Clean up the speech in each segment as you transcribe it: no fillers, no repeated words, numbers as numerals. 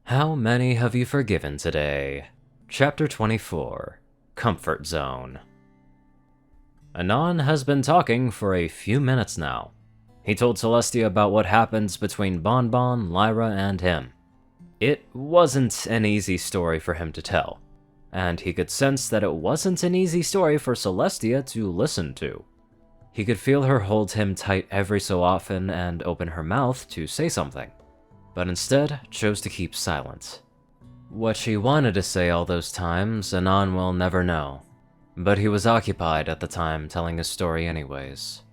How many have you forgiven today? Chapter 24, Comfort Zone. Anon has been talking for a few minutes now. He told Celestia about what happens between Bonbon, Lyrae, and him. It wasn't an easy story for him to tell, and he could sense that it wasn't an easy story for Celestia to listen to. He could feel her hold him tight every so often and open her mouth to say something, but instead chose to keep silent. What she wanted to say all those times, Anon will never know, but he was occupied at the time telling his story anyways.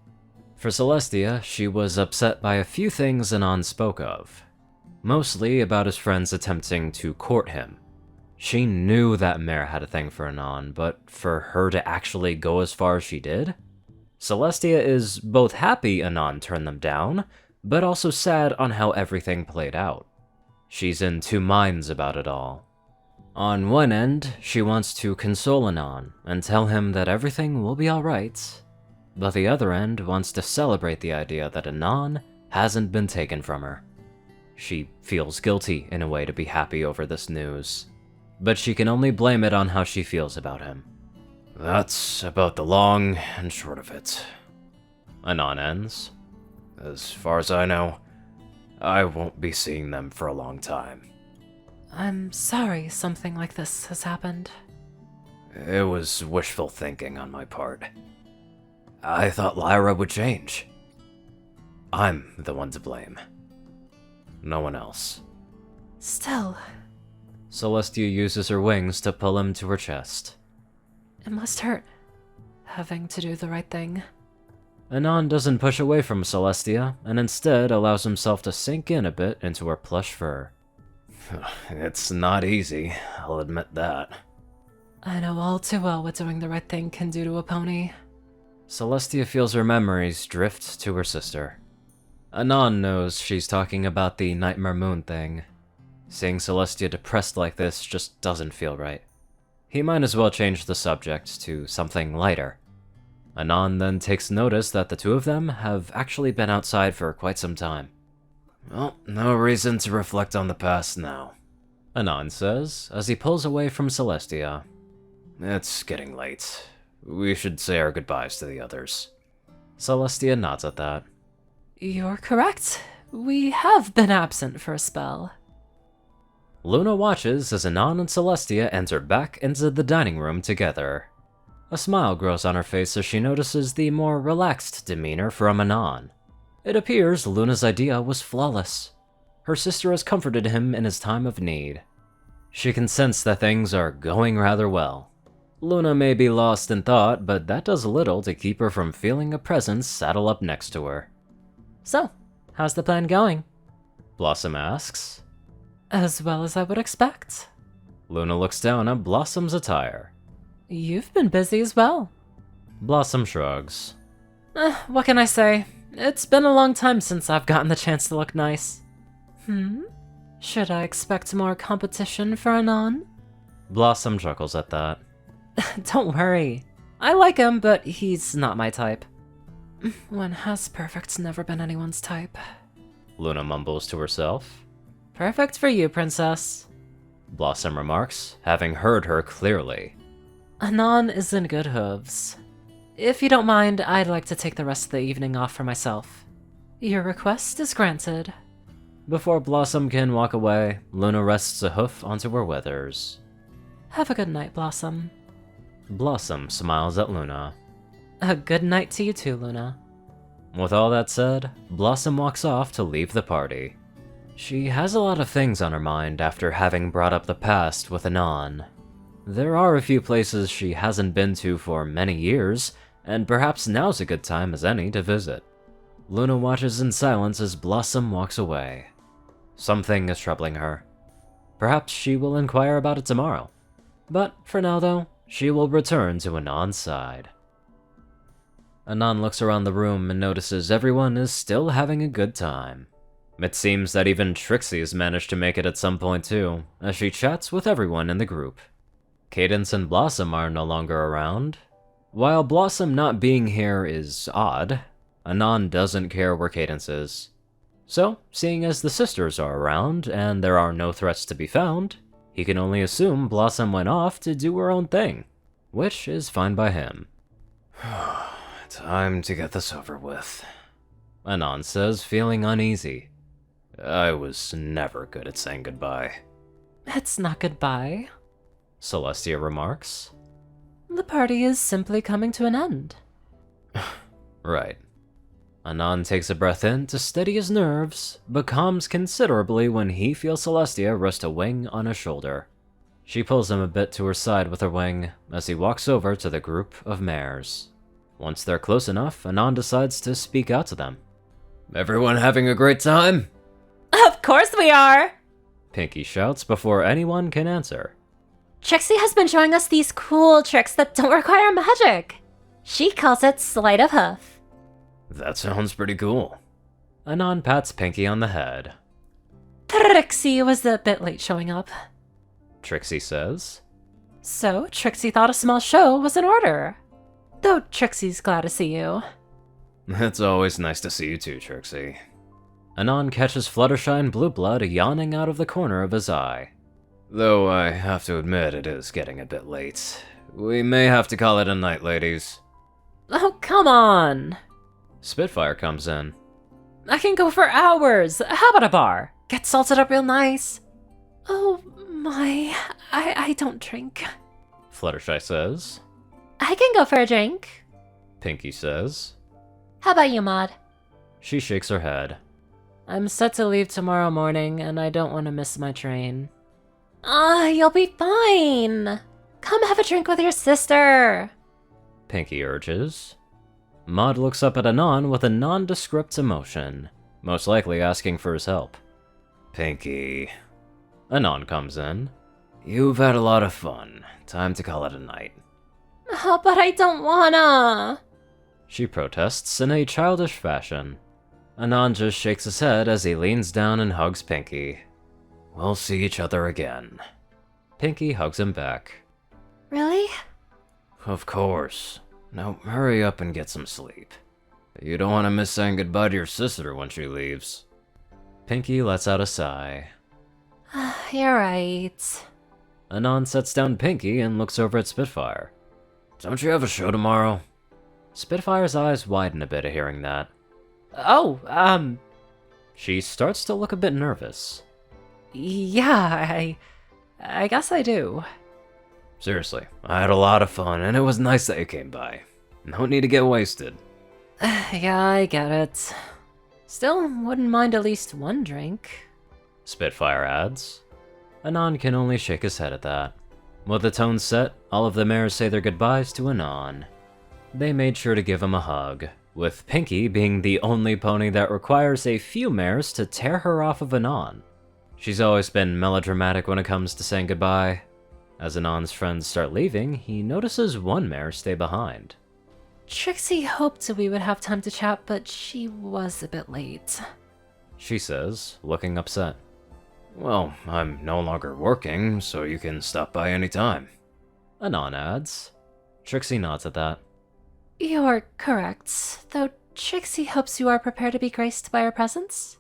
For Celestia, she was upset by a few things Anon spoke of, mostly about his friends attempting to court him. She knew that Mare had a thing for Anon, but for her to actually go as far as she did? Celestia is both happy Anon turned them down, but also sad on how everything played out. She's in two minds about it all. On one end, she wants to console Anon and tell him that everything will be alright, but the other end wants to celebrate the idea that Anon hasn't been taken from her. She feels guilty in a way to be happy over this news, but she can only blame it on how she feels about him. That's about the long and short of it. Anon ends. As far as I know, I won't be seeing them for a long time. I'm sorry something like this has happened. It was wishful thinking on my part. I thought Lyrae would change. I'm the one to blame. No one else. Still, Celestia uses her wings to pull him to her chest. it must hurt, having to do the right thing. Anon doesn't push away from Celestia, and instead allows himself to sink in a bit into her plush fur. It's not easy, I'll admit that. I know all too well what doing the right thing can do to a pony. Celestia feels her memories drift to her sister. Anon knows she's talking about the Nightmare Moon thing. Seeing Celestia depressed like this just doesn't feel right. He might as well change the subject to something lighter. Anon then takes notice that the two of them have actually been outside for quite some time. Well, no reason to reflect on the past now, Anon says, as he pulls away from Celestia. It's getting late. We should say our goodbyes to the others. Celestia nods at that. You're correct. We have been absent for a spell. Luna watches as Anon and Celestia enter back into the dining room together. A smile grows on her face as she notices the more relaxed demeanor from Anon. It appears Luna's idea was flawless. Her sister has comforted him in his time of need. She can sense that things are going rather well. Luna may be lost in thought, but that does little to keep her from feeling a presence saddle up next to her. So, how's the plan going? Blossom asks. As well as I would expect. Luna looks down at Blossom's attire. You've been busy as well. Blossom shrugs. What can I say? It's been a long time since I've gotten the chance to look nice. Should I expect more competition for Anon? Blossom chuckles at that. Don't worry. I like him, but he's not my type. When has perfect never been anyone's type? Luna mumbles to herself. Perfect for you, princess. Blossom remarks, having heard her clearly. Anon is in good hooves. If you don't mind, I'd like to take the rest of the evening off for myself. Your request is granted. Before Blossom can walk away, Luna rests a hoof onto her withers. Have a good night, Blossom. Blossom smiles at Luna. A good night to you too, Luna. With all that said, Blossom walks off to leave the party. She has a lot of things on her mind after having brought up the past with Anon. There are a few places she hasn't been to for many years, and perhaps now's a good time as any to visit. Luna watches in silence as Blossom walks away. Something is troubling her. Perhaps she will inquire about it tomorrow. But for now though, she will return to Anon's side. Anon looks around the room and notices everyone is still having a good time. It seems that even Trixie's managed to make it at some point too, as she chats with everyone in the group. Cadence and Blossom are no longer around. While Blossom not being here is odd, Anon doesn't care where Cadence is. So, seeing as the sisters are around and there are no threats to be found, he can only assume Blossom went off to do her own thing, which is fine by him. Time to get this over with, Anon says, feeling uneasy. I was never good at saying goodbye. It's not goodbye, Celestia remarks. the party is simply coming to an end. Right. Anon takes a breath in to steady his nerves, but calms considerably when he feels Celestia rest a wing on his shoulder. She pulls him a bit to her side with her wing as he walks over to the group of mares. Once they're close enough, Anon decides to speak out to them. Everyone having a great time? Of course we are! Pinky shouts before anyone can answer. Trixie has been showing us these cool tricks that don't require magic. She calls it sleight of hoof. That sounds pretty cool. Anon pats Pinky on the head. Trixie was a bit late showing up. Trixie says. So, Trixie thought a small show was in order. Though Trixie's glad to see you. It's always nice to see you too, Trixie. Anon catches Fluttershy Blue Blood yawning out of the corner of his eye. Though I have to admit it is getting a bit late. We may have to call it a night, ladies. Oh, come on! Spitfire comes in. I can go for hours! How about a bar? Get salted up real nice. Oh my, I don't drink. Fluttershy says. I can go for a drink. Pinky says. How about you, Maud? She shakes her head. I'm set to leave tomorrow morning, and I don't want to miss my train. You'll be fine. Come have a drink with your sister. Pinky urges. Maud looks up at Anon with a nondescript emotion, most likely asking for his help. Pinky. Anon comes in. You've had a lot of fun. Time to call it a night. Oh, but I don't wanna. She protests in a childish fashion. Anon just shakes his head as he leans down and hugs Pinky. We'll see each other again. Pinky hugs him back. Really? Of course. Now hurry up and get some sleep. You don't want to miss saying goodbye to your sister when she leaves. Pinky lets out a sigh. You're right. Anon sets down Pinky and looks over at Spitfire. Don't you have a show tomorrow? Spitfire's eyes widen a bit at hearing that. Oh, She starts to look a bit nervous. yeah, I guess I do. Seriously, I had a lot of fun and it was nice that you came by. No need to get wasted. Yeah, I get it. Still, wouldn't mind at least one drink. Spitfire adds. Anon can only shake his head at that. With the tone set, all of the mares say their goodbyes to Anon. They made sure to give him a hug, with Pinky being the only pony that requires a few mares to tear her off of Anon. She's always been melodramatic when it comes to saying goodbye. As Anon's friends start leaving, he notices one mare stay behind. Trixie hoped we would have time to chat, but she was a bit late. She says, looking upset. Well, I'm no longer working, so you can stop by any time. Anon adds. Trixie nods at that. You're correct, though Trixie hopes you are prepared to be graced by her presence.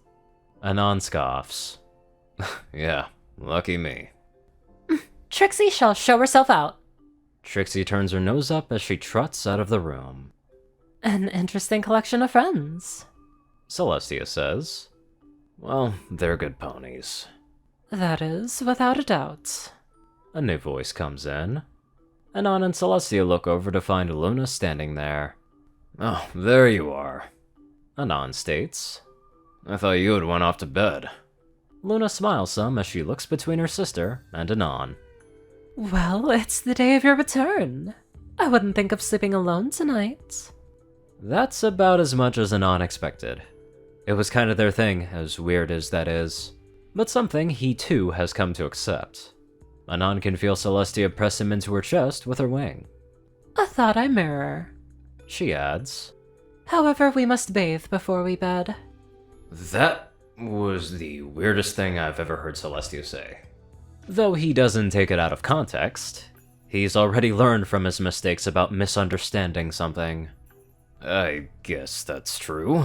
Anon scoffs. Yeah, lucky me. Trixie shall show herself out. Trixie turns her nose up as she trots out of the room. An interesting collection of friends. Celestia says. Well, they're good ponies. That is, without a doubt. A new voice comes in. Anon and Celestia look over to find Luna standing there. Oh, there you are. Anon states. I thought you had went off to bed. Luna smiles some as she looks between her sister and Anon. Well, it's the day of your return. I wouldn't think of sleeping alone tonight. That's about as much as Anon expected. It was kind of their thing, as weird as that is, but something he too has come to accept. Anon can feel Celestia press him into her chest with her wing. A thought I mirror. She adds. However, we must bathe before we bed. That was the weirdest thing I've ever heard Celestia say. Though he doesn't take it out of context, he's already learned from his mistakes about misunderstanding something. I guess that's true.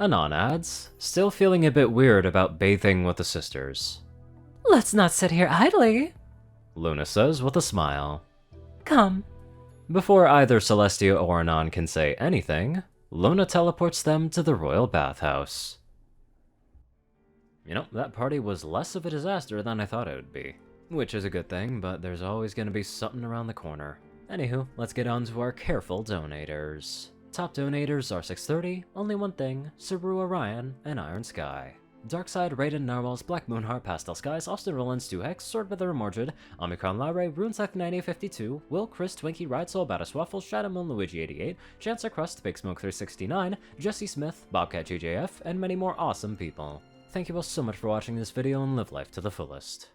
Anon adds, still feeling a bit weird about bathing with the sisters. Let's not sit here idly. Luna says with a smile. Come. Before either Celestia or Anon can say anything, Luna teleports them to the royal bathhouse. You know, that party was less of a disaster than I thought it would be. Which is a good thing, but there's always going to be something around the corner. Anywho, let's get on to our careful donators. Top donators are 630, Only One Thing, Ceru, Orion, and IronSky. Darkside, Rayden, Narwhals, Blackmoonheart, Pastel Skies, Austin Rolan, Stu Hex, Swordwither, Mordred, Omicron, Lyrae, RuneScythe 9052, Will, Chris, Twinkie, Ride Soul, Batterswaffle, Shadowmoon, Luigi 88, Chancer Crust, Big Smoke 369, Jesse Smith, Bobcat GJF, and many more awesome people. Thank you all so much for watching this video and live life to the fullest.